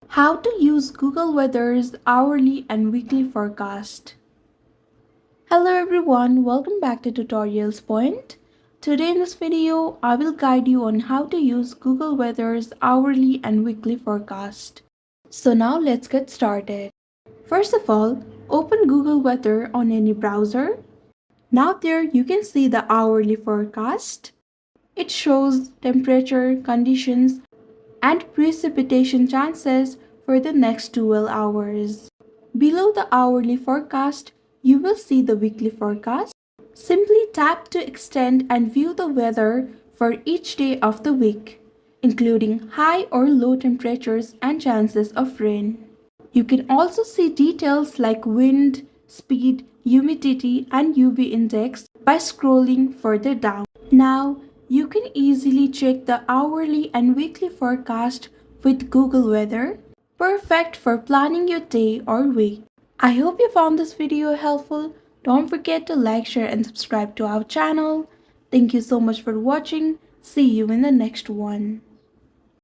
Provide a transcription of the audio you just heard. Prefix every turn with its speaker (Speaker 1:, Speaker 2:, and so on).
Speaker 1: How to use Google Weather's hourly and weekly forecast. Hello everyone, welcome back to Tutorials Point. Today in this video, I will guide you on how to use Google Weather's hourly and weekly forecast. So now let's get started. First of all, open Google Weather on any browser. Now there you can see the hourly forecast. It shows temperature, conditions, and precipitation chances for the next 12 hours. Below the hourly forecast, you will see the weekly forecast. Simply tap to extend and view the weather for each day of the week, including high or low temperatures and chances of rain. You can also see details like wind, speed, humidity, and UV index by scrolling further down. Now, you can easily check the hourly and weekly forecast with Google Weather, perfect for planning your day or week. I hope you found this video helpful. Don't forget to like, share, and subscribe to our channel. Thank you so much for watching. See you in the next one.